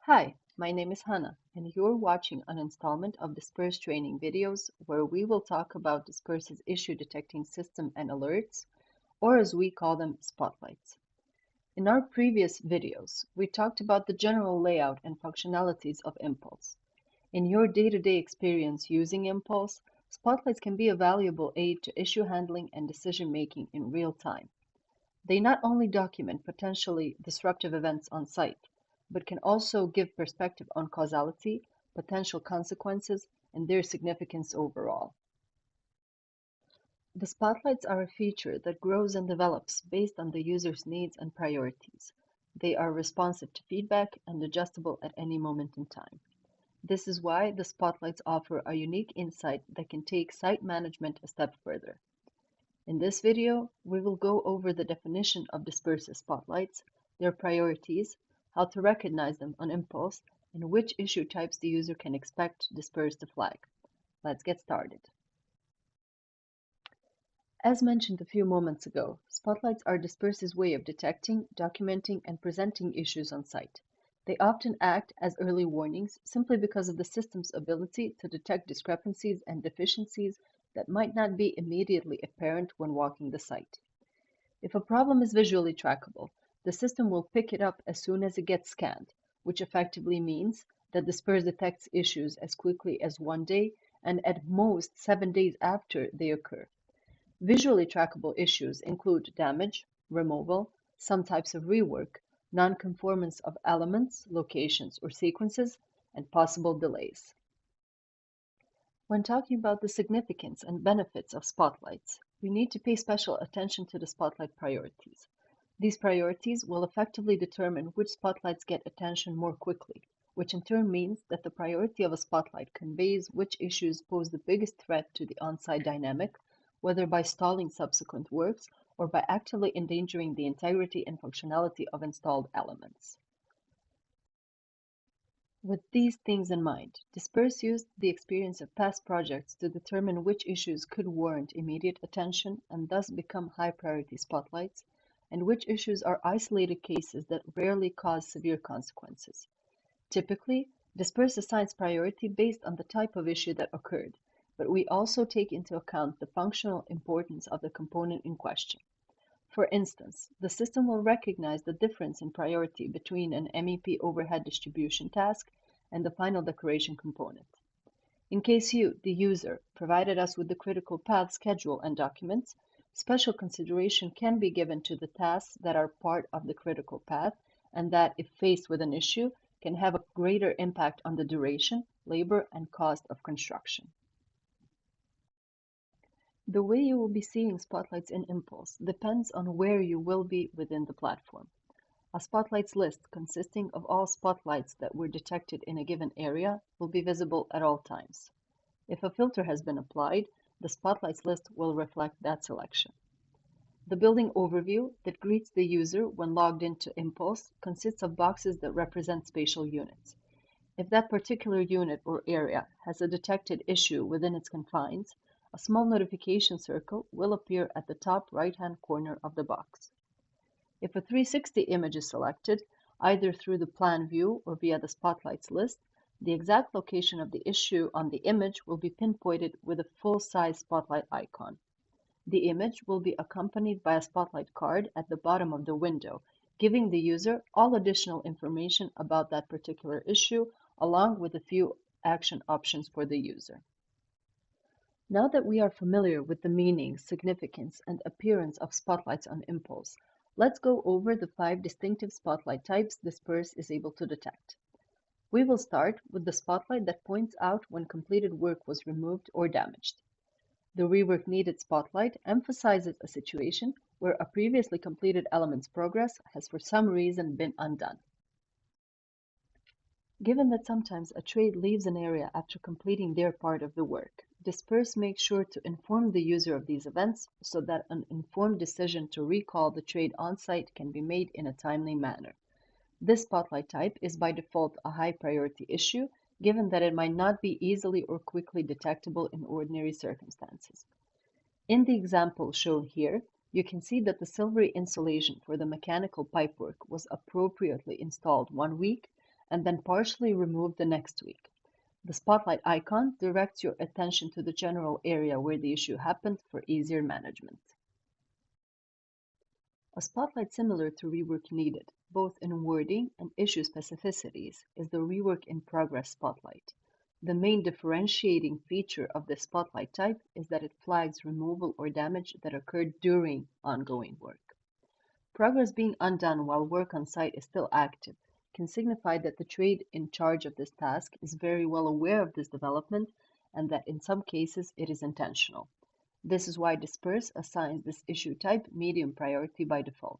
Hi, my name is Hannah, and you're watching an installment of Disperse training videos where we will talk about Disperse's issue detecting system and alerts, or as we call them, spotlights. In our previous videos, we talked about the general layout and functionalities of Impulse. In your day-to-day experience using Impulse, spotlights can be a valuable aid to issue handling and decision-making in real time. They not only document potentially disruptive events on site, but can also give perspective on causality, potential consequences, and their significance overall. The spotlights are a feature that grows and develops based on the user's needs and priorities. They are responsive to feedback and adjustable at any moment in time. This is why the spotlights offer a unique insight that can take site management a step further. In this video, we will go over the definition of dispersive spotlights, their priorities, how to recognize them on impulse, and which issue types the user can expect Disperse to flag. Let's get started. As mentioned a few moments ago, spotlights are Disperse's way of detecting, documenting, and presenting issues on site. They often act as early warnings simply because of the system's ability to detect discrepancies and deficiencies that might not be immediately apparent when walking the site. If a problem is visually trackable, the system will pick it up as soon as it gets scanned, which effectively means that Disperse detects issues as quickly as 1 day and at most 7 days after they occur. Visually trackable issues include damage, removal, some types of rework, non-conformance of elements, locations, or sequences, and possible delays. When talking about the significance and benefits of spotlights, we need to pay special attention to the spotlight priorities. These priorities will effectively determine which spotlights get attention more quickly, which in turn means that the priority of a spotlight conveys which issues pose the biggest threat to the on-site dynamic, whether by stalling subsequent works or by actively endangering the integrity and functionality of installed elements. With these things in mind, Disperse used the experience of past projects to determine which issues could warrant immediate attention and thus become high-priority spotlights, and which issues are isolated cases that rarely cause severe consequences. Typically, Disperse assigns priority based on the type of issue that occurred, but we also take into account the functional importance of the component in question. For instance, the system will recognize the difference in priority between an MEP overhead distribution task and the final decoration component. In case you, the user, provided us with the critical path schedule and documents, special consideration can be given to the tasks that are part of the critical path and that, if faced with an issue, can have a greater impact on the duration, labor, and cost of construction. The way you will be seeing spotlights in Impulse depends on where you will be within the platform. A spotlights list consisting of all spotlights that were detected in a given area will be visible at all times. If a filter has been applied, the spotlights list will reflect that selection. The building overview that greets the user when logged into Impulse consists of boxes that represent spatial units. If that particular unit or area has a detected issue within its confines, a small notification circle will appear at the top right-hand corner of the box. If a 360 image is selected, either through the plan view or via the spotlights list, the exact location of the issue on the image will be pinpointed with a full-size spotlight icon. The image will be accompanied by a spotlight card at the bottom of the window, giving the user all additional information about that particular issue, along with a few action options for the user. Now that we are familiar with the meaning, significance, and appearance of spotlights on Impulse, let's go over the 5 distinctive spotlight types Disperse is able to detect. We will start with the spotlight that points out when completed work was removed or damaged. The rework needed spotlight emphasizes a situation where a previously completed element's progress has for some reason been undone. Given that sometimes a trade leaves an area after completing their part of the work, Disperse makes sure to inform the user of these events so that an informed decision to recall the trade on-site can be made in a timely manner. This spotlight type is by default a high priority issue, given that it might not be easily or quickly detectable in ordinary circumstances. In the example shown here, you can see that the silvery insulation for the mechanical pipework was appropriately installed 1 week, and then partially removed the next week. The spotlight icon directs your attention to the general area where the issue happened for easier management. A spotlight similar to rework needed, both in wording and issue specificities, is the rework in progress spotlight. The main differentiating feature of this spotlight type is that it flags removal or damage that occurred during ongoing work. Progress being undone while work on site is still active can signify that the trade in charge of this task is very well aware of this development and that in some cases it is intentional. This is why Disperse assigns this issue type medium priority by default.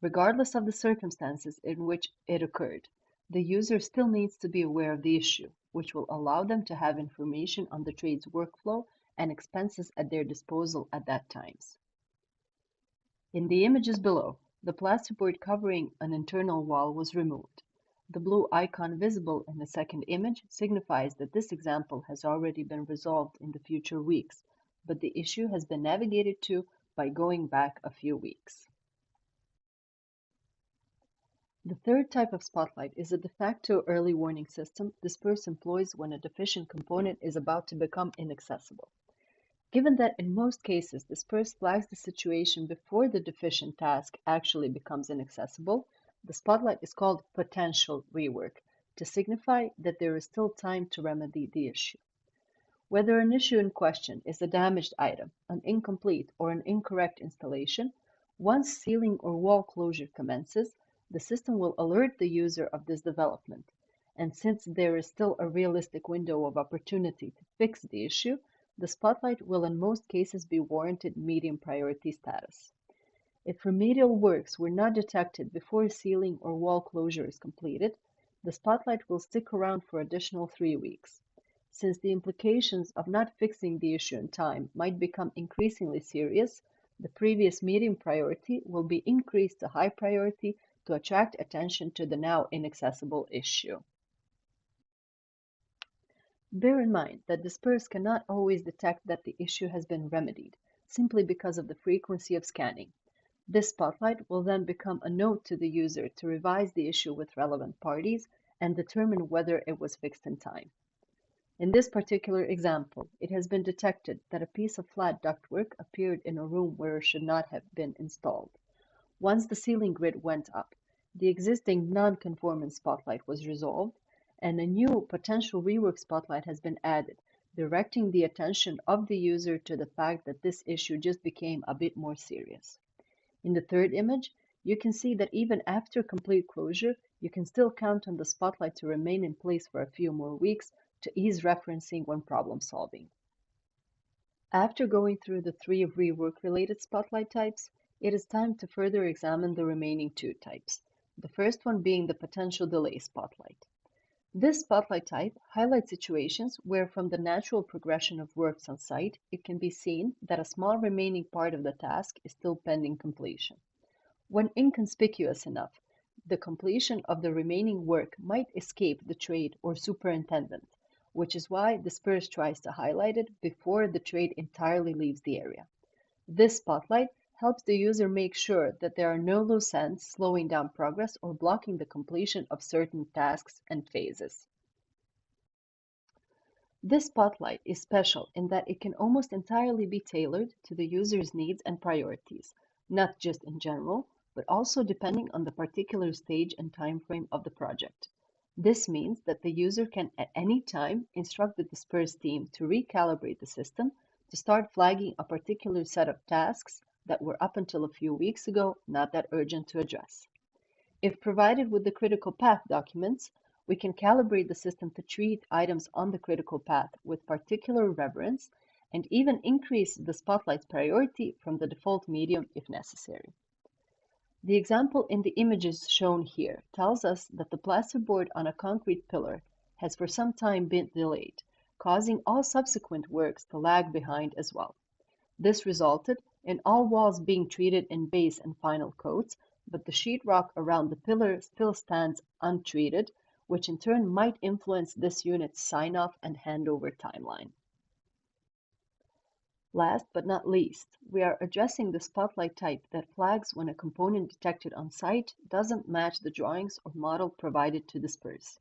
Regardless of the circumstances in which it occurred, the user still needs to be aware of the issue, which will allow them to have information on the trade's workflow and expenses at their disposal at that time. In the images below, the plasterboard covering an internal wall was removed. The blue icon visible in the second image signifies that this example has already been resolved in the future weeks, but the issue has been navigated to by going back a few weeks. The third type of spotlight is a de facto early warning system Disperse employs when a deficient component is about to become inaccessible. Given that in most cases Disperse flags the situation before the deficient task actually becomes inaccessible, the spotlight is called potential rework to signify that there is still time to remedy the issue. Whether an issue in question is a damaged item, an incomplete or an incorrect installation, once sealing or wall closure commences, the system will alert the user of this development. And since there is still a realistic window of opportunity to fix the issue, the spotlight will in most cases be warranted medium priority status. If remedial works were not detected before sealing or wall closure is completed, the spotlight will stick around for additional 3 weeks. Since the implications of not fixing the issue in time might become increasingly serious, the previous medium priority will be increased to high priority to attract attention to the now inaccessible issue. Bear in mind that Disperse cannot always detect that the issue has been remedied, simply because of the frequency of scanning. This spotlight will then become a note to the user to revise the issue with relevant parties and determine whether it was fixed in time. In this particular example, it has been detected that a piece of flat ductwork appeared in a room where it should not have been installed. Once the ceiling grid went up, the existing non-conformance spotlight was resolved, and a new potential rework spotlight has been added, directing the attention of the user to the fact that this issue just became a bit more serious. In the third image, you can see that even after complete closure, you can still count on the spotlight to remain in place for a few more weeks to ease referencing when problem solving. After going through the 3 rework-related spotlight types, it is time to further examine the remaining 2 types, the first one being the potential delay spotlight. This spotlight type highlights situations where from the natural progression of works on site, it can be seen that a small remaining part of the task is still pending completion. When inconspicuous enough, the completion of the remaining work might escape the trade or superintendent, which is why Disperse tries to highlight it before the trade entirely leaves the area. This spotlight helps the user make sure that there are no loose ends slowing down progress or blocking the completion of certain tasks and phases. This spotlight is special in that it can almost entirely be tailored to the user's needs and priorities, not just in general, but also depending on the particular stage and time frame of the project. This means that the user can at any time instruct the Disperse team to recalibrate the system to start flagging a particular set of tasks that were up until a few weeks ago not that urgent to address. If provided with the critical path documents, we can calibrate the system to treat items on the critical path with particular reverence and even increase the spotlight's priority from the default medium if necessary. The example in the images shown here tells us that the plasterboard on a concrete pillar has for some time been delayed, causing all subsequent works to lag behind as well. This resulted in all walls being treated in base and final coats, but the sheetrock around the pillar still stands untreated, which in turn might influence this unit's sign-off and handover timeline. Last but not least, we are addressing the spotlight type that flags when a component detected on site doesn't match the drawings or model provided to Disperse.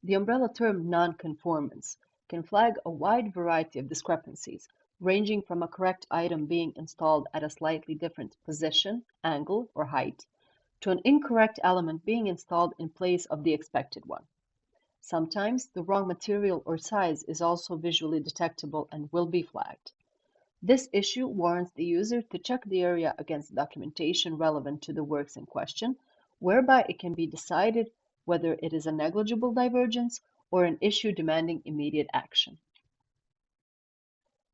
The umbrella term non-conformance can flag a wide variety of discrepancies, ranging from a correct item being installed at a slightly different position, angle, or height, to an incorrect element being installed in place of the expected one. Sometimes the wrong material or size is also visually detectable and will be flagged. This issue warrants the user to check the area against documentation relevant to the works in question, whereby it can be decided whether it is a negligible divergence or an issue demanding immediate action.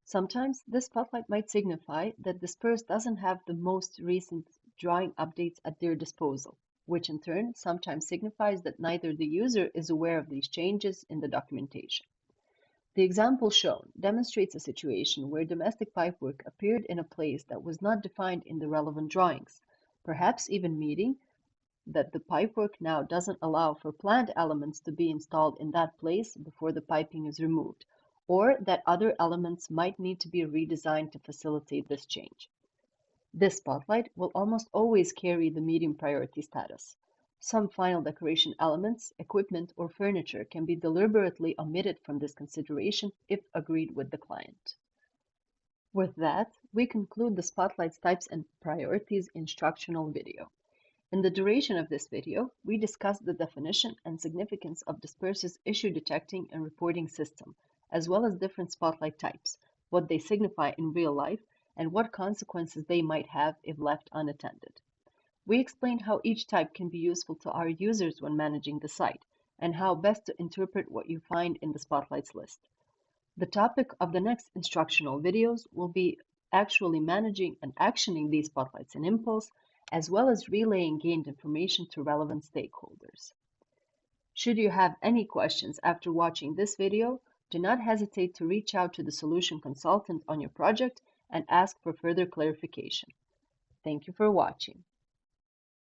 Sometimes this spotlight might signify that Disperse doesn't have the most recent drawing updates at their disposal, which in turn sometimes signifies that neither the user is aware of these changes in the documentation. The example shown demonstrates a situation where domestic pipework appeared in a place that was not defined in the relevant drawings, perhaps even meaning that the pipework now doesn't allow for planned elements to be installed in that place before the piping is removed, or that other elements might need to be redesigned to facilitate this change. This spotlight will almost always carry the medium priority status. Some final decoration elements, equipment, or furniture can be deliberately omitted from this consideration if agreed with the client. With that, we conclude the Spotlight's types and priorities instructional video. In the duration of this video, we discussed the definition and significance of Disperse's issue detecting and reporting system, as well as different spotlight types, what they signify in real life, and what consequences they might have if left unattended. We explained how each type can be useful to our users when managing the site, and how best to interpret what you find in the Spotlights list. The topic of the next instructional videos will be actually managing and actioning these spotlights in Impulse, as well as relaying gained information to relevant stakeholders. Should you have any questions after watching this video, do not hesitate to reach out to the solution consultant on your project and ask for further clarification. Thank you for watching.